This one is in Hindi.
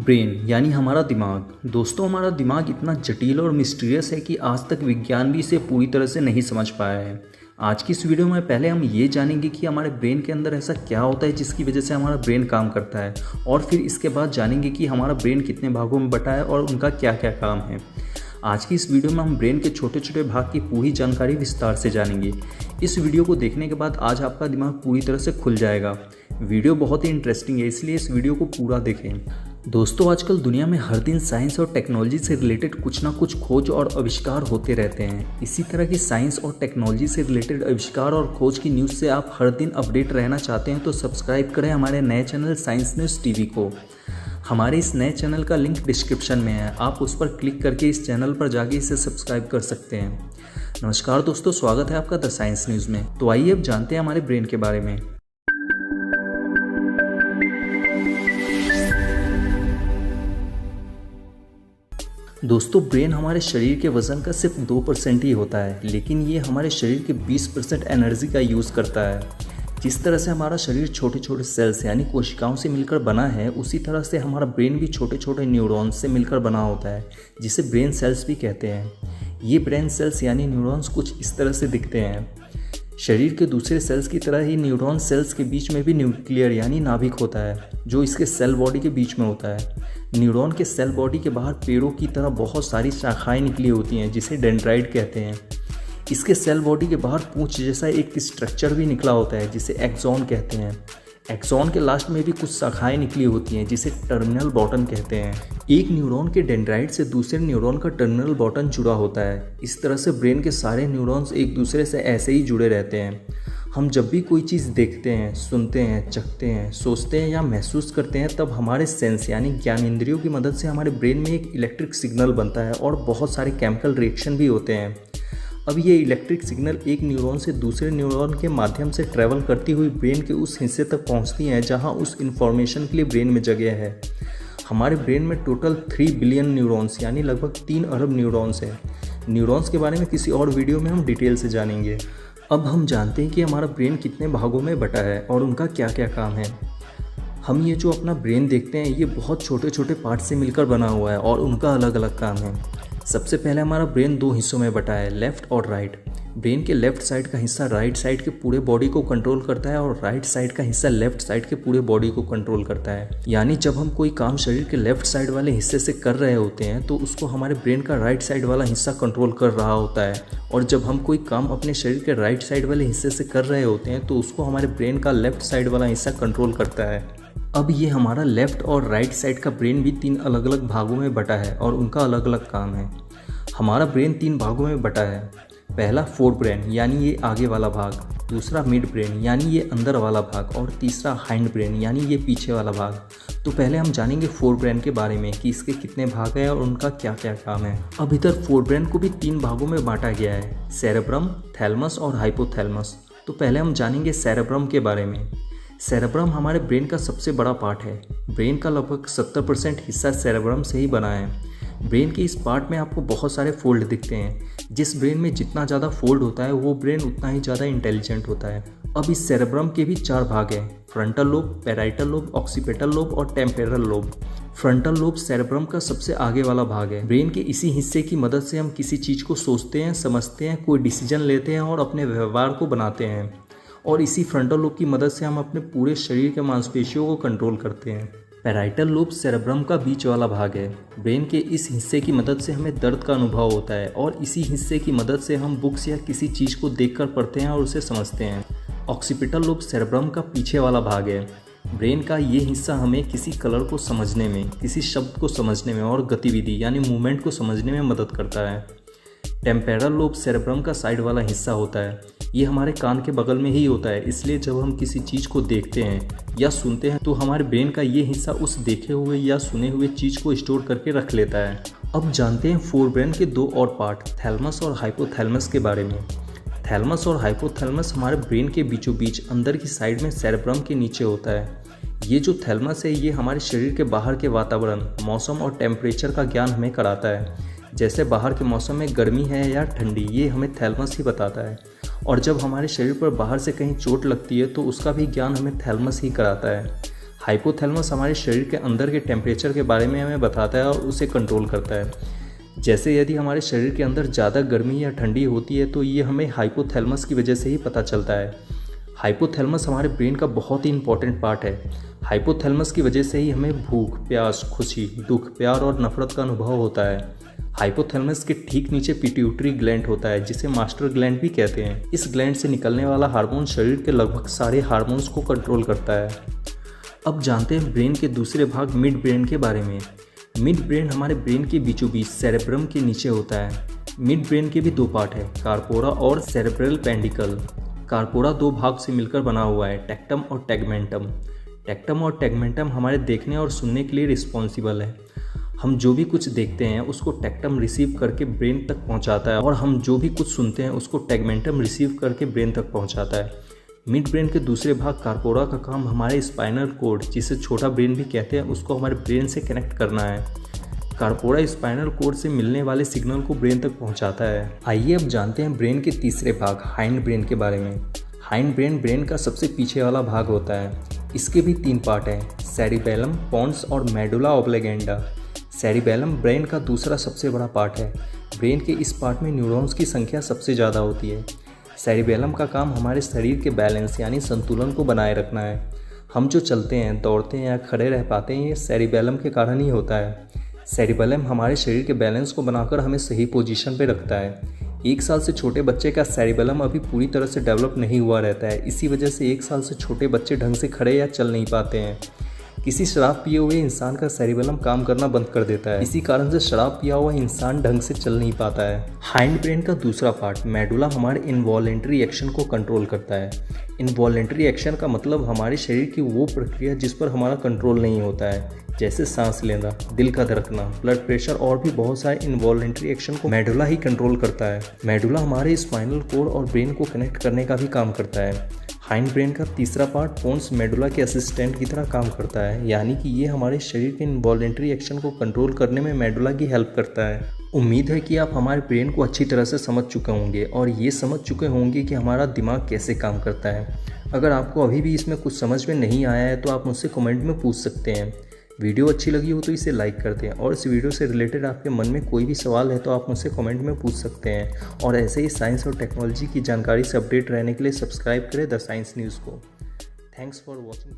ब्रेन यानी हमारा दिमाग। दोस्तों, हमारा दिमाग इतना जटिल और मिस्टीरियस है कि आज तक विज्ञान भी इसे पूरी तरह से नहीं समझ पाया है। आज की इस वीडियो में पहले हम ये जानेंगे कि हमारे ब्रेन के अंदर ऐसा क्या होता है जिसकी वजह से हमारा ब्रेन काम करता है, और फिर इसके बाद जानेंगे कि हमारा ब्रेन कितने भागों में बटा है और उनका क्या क्या काम है। आज की इस वीडियो में हम ब्रेन के छोटे छोटे भाग की पूरी जानकारी विस्तार से जानेंगे। इस वीडियो को देखने के बाद आज आपका दिमाग पूरी तरह से खुल जाएगा। वीडियो बहुत ही इंटरेस्टिंग है, इसलिए इस वीडियो को पूरा देखें। दोस्तों, आजकल दुनिया में हर दिन साइंस और टेक्नोलॉजी से रिलेटेड कुछ ना कुछ खोज और आविष्कार होते रहते हैं। इसी तरह की साइंस और टेक्नोलॉजी से रिलेटेड आविष्कार और खोज की न्यूज़ से आप हर दिन अपडेट रहना चाहते हैं तो सब्सक्राइब करें हमारे नए चैनल साइंस न्यूज़ टीवी को। हमारे इस नए चैनल का लिंक डिस्क्रिप्शन में है, आप उस पर क्लिक करके इस चैनल पर जाके इसे सब्सक्राइब कर सकते हैं। नमस्कार दोस्तों, स्वागत है आपका द साइंस न्यूज़ में। तो आइए अब जानते हैं हमारे ब्रेन के बारे में। दोस्तों, ब्रेन हमारे शरीर के वजन का सिर्फ 2% ही होता है, लेकिन ये हमारे शरीर के 20% एनर्जी का यूज़ करता है। जिस तरह से हमारा शरीर छोटे छोटे सेल्स यानी कोशिकाओं से मिलकर बना है, उसी तरह से हमारा ब्रेन भी छोटे छोटे न्यूरॉन्स से मिलकर बना होता है, जिसे ब्रेन सेल्स भी कहते हैं। ये ब्रेन सेल्स यानी न्यूरॉन्स कुछ इस तरह से दिखते हैं। शरीर के दूसरे सेल्स की तरह ही न्यूरॉन सेल्स के बीच में भी न्यूक्लियर यानी नाभिक होता है, जो इसके सेल बॉडी के बीच में होता है। न्यूरॉन के सेल बॉडी के बाहर पेड़ों की तरह बहुत सारी शाखाएं निकली होती हैं, जिसे डेंड्राइट कहते हैं। इसके सेल बॉडी के बाहर पूंछ जैसा एक स्ट्रक्चर भी निकला होता है, जिसे एक्सॉन कहते हैं। एक्सॉन के लास्ट में भी कुछ शाखाएं निकली होती हैं, जिसे टर्मिनल बॉटन कहते हैं। एक न्यूरॉन के डेंड्राइट से दूसरे न्यूरॉन का टर्मिनल बॉटन जुड़ा होता है। इस तरह से ब्रेन के सारे न्यूरॉन्स एक दूसरे से ऐसे ही जुड़े रहते हैं। हम जब भी कोई चीज़ देखते हैं, सुनते हैं, चखते हैं, सोचते हैं या महसूस करते हैं, तब हमारे सेंस यानी ज्ञानेंद्रियों की मदद से हमारे ब्रेन में एक इलेक्ट्रिक सिग्नल बनता है और बहुत सारे केमिकल रिएक्शन भी होते हैं। अब ये इलेक्ट्रिक सिग्नल एक न्यूरॉन से दूसरे न्यूरॉन के माध्यम से ट्रैवल करती हुई ब्रेन के उस हिस्से तक पहुंचती हैं जहां उस इन्फॉर्मेशन के लिए ब्रेन में जगह है। हमारे ब्रेन में टोटल 3 बिलियन न्यूरॉन्स यानी लगभग 3 अरब न्यूरॉन्स हैं। न्यूरॉन्स के बारे में किसी और वीडियो में हम डिटेल से जानेंगे। अब हम जानते हैं कि हमारा ब्रेन कितने भागों में बटा है और उनका क्या क्या काम है। हम ये जो अपना ब्रेन देखते हैं, ये बहुत छोटे छोटे पार्ट से मिलकर बना हुआ है और उनका अलग अलग काम है। सबसे पहले हमारा ब्रेन 2 हिस्सों में बटा है, लेफ्ट और राइट। ब्रेन के लेफ्ट साइड का हिस्सा राइट साइड के पूरे बॉडी को कंट्रोल करता है और राइट साइड का हिस्सा लेफ्ट साइड के पूरे बॉडी को कंट्रोल करता है। यानी जब हम कोई काम शरीर के लेफ्ट साइड वाले हिस्से से कर रहे होते हैं तो उसको हमारे ब्रेन का राइट साइड वाला हिस्सा कंट्रोल कर रहा होता है, और जब हम कोई काम अपने शरीर के राइट साइड वाले हिस्से से कर रहे होते हैं तो उसको हमारे ब्रेन का लेफ्ट साइड वाला हिस्सा कंट्रोल करता है। अब ये हमारा लेफ्ट और राइट साइड का ब्रेन भी 3 अलग अलग भागों में बटा है और उनका अलग अलग काम है। हमारा ब्रेन 3 भागों में बटा है। पहला फोर ब्रेन यानी ये आगे वाला भाग, दूसरा मिड ब्रेन यानी ये अंदर वाला भाग, और तीसरा हाइंड ब्रेन यानी ये पीछे वाला भाग। तो पहले हम जानेंगे फोर ब्रेन के बारे में कि इसके कितने भाग हैं और उनका क्या क्या काम है। अब इधर फोर ब्रेन को भी 3 भागों में बांटा गया है, सेरेब्रम, थैलेमस और हाइपोथैलेमस। तो पहले हम जानेंगे सेरेब्रम के बारे में। सेरेब्रम हमारे ब्रेन का सबसे बड़ा पार्ट है। ब्रेन का लगभग 70% हिस्सा सेरेब्रम से ही बना है। ब्रेन के इस पार्ट में आपको बहुत सारे फोल्ड दिखते हैं। जिस ब्रेन में जितना ज़्यादा फोल्ड होता है वो ब्रेन उतना ही ज़्यादा इंटेलिजेंट होता है। अब इस सेरेब्रम के भी 4 भाग हैं, frontal lobe, parietal lobe, occipital lobe और temporal lobe. Frontal lobe cerebrum का सबसे आगे वाला भाग है। ब्रेन के इसी हिस्से की मदद से हम किसी चीज़ को सोचते हैं, समझते हैं, कोई डिसीजन लेते हैं और अपने व्यवहार को बनाते हैं। और इसी फ्रंटल लोब की मदद से हम अपने पूरे शरीर के मांसपेशियों को कंट्रोल करते हैं। पैराइटल लोब सेरेब्रम का बीच वाला भाग है। ब्रेन के इस हिस्से की मदद से हमें दर्द का अनुभव होता है और इसी हिस्से की मदद से हम बुक्स या किसी चीज़ को देखकर पढ़ते हैं और उसे समझते हैं। ऑक्सीपिटल लोब सेरेब्रम का पीछे वाला भाग है। ब्रेन का ये हिस्सा हमें किसी कलर को समझने में, किसी शब्द को समझने में और गतिविधि यानी मूवमेंट को समझने में मदद करता है। टेम्पोरल लोब सेरेब्रम का साइड वाला हिस्सा होता है। ये हमारे कान के बगल में ही होता है, इसलिए जब हम किसी चीज़ को देखते हैं या सुनते हैं तो हमारे ब्रेन का ये हिस्सा उस देखे हुए या सुने हुए चीज़ को स्टोर करके रख लेता है। अब जानते हैं फोर ब्रेन के 2 और पार्ट, थैलेमस और हाइपोथैलेमस के बारे में। थैलेमस और हाइपोथैलेमस हमारे ब्रेन के बीचों बीच अंदर की साइड में सेरेब्रम के नीचे होता है। ये जो थैलेमस है, ये हमारे शरीर के बाहर के वातावरण, मौसम और टेम्परेचर का ज्ञान हमें कराता है। जैसे बाहर के मौसम में गर्मी है या ठंडी, ये हमें थैलेमस ही बताता है। और जब हमारे शरीर पर बाहर से कहीं चोट लगती है तो उसका भी ज्ञान हमें थैलेमस ही कराता है। हाइपोथैलेमस हमारे शरीर के अंदर के टेम्परेचर के बारे में हमें बताता है और उसे कंट्रोल करता है। जैसे यदि हमारे शरीर के अंदर ज़्यादा गर्मी या ठंडी होती है तो ये हमें हाइपोथैलेमस की वजह से ही पता चलता है। हाइपोथैलेमस हमारे ब्रेन का बहुत ही इंपॉर्टेंट पार्ट है। हाइपोथैलेमस की वजह से ही हमें भूख, प्यास, खुशी, दुख, प्यार और नफरत का अनुभव होता है। हाइपोथैलेमस के ठीक नीचे पिट्यूटरी ग्लैंड होता है, जिसे मास्टर ग्लैंड भी कहते हैं। इस ग्लैंड से निकलने वाला हार्मोन शरीर के लगभग सारे हार्मोन्स को कंट्रोल करता है। अब जानते हैं ब्रेन के दूसरे भाग मिड ब्रेन के बारे में। मिड ब्रेन हमारे ब्रेन के बीचों बीच सेरेब्रम के नीचे होता है। मिड ब्रेन के भी दो पार्ट है, कार्पोरा और सेरेब्रल पेंडिकल। कार्पोरा दो भाग से मिलकर बना हुआ है, टेक्टम और टेगमेंटम। टेक्टम और टेगमेंटम हमारे देखने और सुनने के लिए रिस्पॉन्सिबल है। हम जो भी कुछ देखते हैं उसको टेक्टम रिसीव करके ब्रेन तक पहुंचाता है और हम जो भी कुछ सुनते हैं उसको टेगमेंटम रिसीव करके ब्रेन तक पहुंचाता है। मिड ब्रेन के दूसरे भाग कार्पोरा का काम हमारे स्पाइनल कोड, जिसे छोटा ब्रेन भी कहते हैं, उसको हमारे ब्रेन से कनेक्ट करना है। कार्पोरा स्पाइनल कोड से मिलने वाले सिग्नल को ब्रेन तक पहुंचाता है। आइए अब जानते हैं ब्रेन के तीसरे भाग हाइंड ब्रेन के बारे में। हाइंड ब्रेन ब्रेन का सबसे पीछे वाला भाग होता है। इसके भी 3 पार्ट हैं, सेरिबेलम, पोन्स और मेडुला ऑब्लिगेंडा। सेरिबेलम ब्रेन का दूसरा सबसे बड़ा पार्ट है। ब्रेन के इस पार्ट में न्यूरॉन्स की संख्या सबसे ज़्यादा होती है। सेरिबेलम का काम हमारे शरीर के बैलेंस यानी संतुलन को बनाए रखना है। हम जो चलते हैं, दौड़ते हैं या खड़े रह पाते हैं, ये सेरिबेलम के कारण ही होता है। सेरिबेलम हमारे शरीर के बैलेंस को बनाकर हमें सही पोजीशन पे रखता है। 1 साल से छोटे बच्चे का सेरिबेलम अभी पूरी तरह से डेवलप नहीं हुआ रहता है। इसी वजह से 1 साल से छोटे बच्चे ढंग से खड़े या चल नहीं पाते हैं। किसी शराब पिए हुए इंसान का सेरिबेलम काम करना बंद कर देता है। इसी कारण से शराब पिया हुआ इंसान ढंग से चल नहीं पाता है। हाइंड ब्रेन का दूसरा पार्ट मेडुला हमारे इनवॉलेंट्री एक्शन को कंट्रोल करता है। इनवॉलेंट्री एक्शन का मतलब हमारे शरीर की वो प्रक्रिया जिस पर हमारा कंट्रोल नहीं होता है, जैसे सांस लेना, दिल का धड़कना, ब्लड प्रेशर और भी बहुत सारे इनवॉलेंट्री एक्शन को मेडुला ही कंट्रोल करता है। मेडुला हमारे स्पाइनल कोड और ब्रेन को कनेक्ट करने का भी काम करता है। हाइंड ब्रेन का तीसरा पार्ट पोन्स मेडुला के असिस्टेंट की तरह काम करता है, यानी कि ये हमारे शरीर के इनवॉलेंट्री एक्शन को कंट्रोल करने में मेडुला की हेल्प करता है। उम्मीद है कि आप हमारे ब्रेन को अच्छी तरह से समझ चुके होंगे और ये समझ चुके होंगे कि हमारा दिमाग कैसे काम करता है। अगर आपको अभी भी इसमें कुछ समझ में नहीं आया है तो आप मुझसे कमेंट में पूछ सकते हैं। वीडियो अच्छी लगी हो तो इसे लाइक कर दें और इस वीडियो से रिलेटेड आपके मन में कोई भी सवाल है तो आप मुझसे कमेंट में पूछ सकते हैं। और ऐसे ही साइंस और टेक्नोलॉजी की जानकारी से अपडेट रहने के लिए सब्सक्राइब करें द साइंस न्यूज़ को। Thanks for watching.